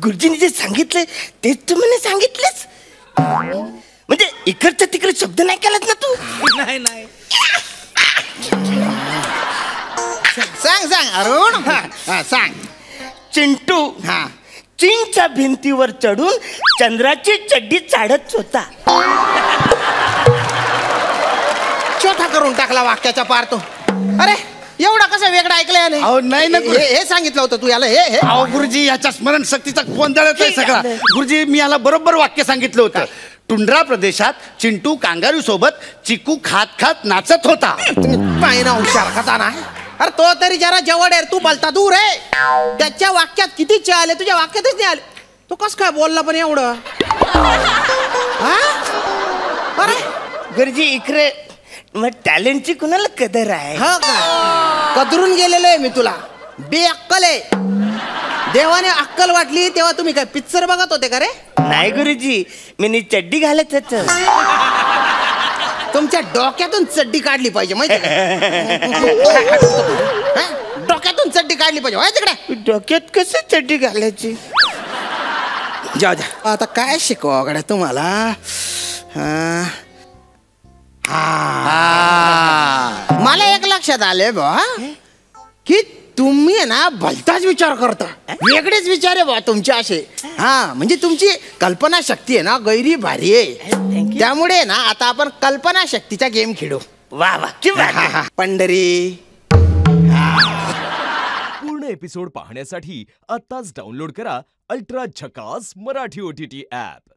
गुरुजींनी जे सांगितलंय तेच तू मला सांगितलंस. म्हणजे इकडच्या तिकडे शब्द नाही केलात ना तू. नाही नाही. सांग सांग अरुण. सांग. चिंटू चीनच्या भिंतीवर चढून चंद्राची चड्डी चाडत होता. चौथा करून टाकला वाक्याच्या पार तो. अरे एवढा कसा वेगळा ऐकलाय नाही. अहो नाही ना हे सांगितलं होतं तू याला. हे अहो गुरुजी याच्या स्मरणशक्तीचा गोंधळच आहे सगळा. गुरुजी मी याला बरोबर वाक्य सांगितलं होतं. टुंड्रा प्रदेशात चिंटू कांगारू सोबत चिकू खात खात नाचत होता. पाय ना हुशार खाता ना. अरे तो तरी जरा जवळ आहे, तू बोलता दूर आहे. त्याच्या वाक्यात किती चे आले, तुझ्या वाक्यातच नाही आले. तो कस काय बोलला पण एवढं. अरे गुरुजी इकडे मग टॅलेंटची कुणाला कदर आहे. हा का कदरून गेलेलो आहे मी तुला. बेअक्कल आहे. देवाने अक्कल वाटली तेव्हा तुम्ही काय पिक्चर बघत होते का रे. नाही गुरुजी मी चड्डी घालत होतो. तुमच्या डोक्यातून चड्डी काढली पाहिजे माहिती. डोक्यातून चड्डी काढली पाहिजे माहिती तिकडे. डोक्यात कसं चड्डी घालायची. जाऊ द्या आता काय शिकवाकडे तुम्हाला. मला एक लक्षात आले बा की तुम्ही ना भलताच विचार करता. वेगळेच विचार आहे बा तुमचे असे. म्हणजे तुमची कल्पना शक्ती आहे ना गैरी भारी आहे. त्यामुळे ना आता आपण कल्पना शक्तीचा गेम खेळू. वा वा. पंढरी. पूर्ण एपिसोड पाहण्यासाठी आताच डाउनलोड करा अल्ट्रा झकास मराठी OTT ऍप.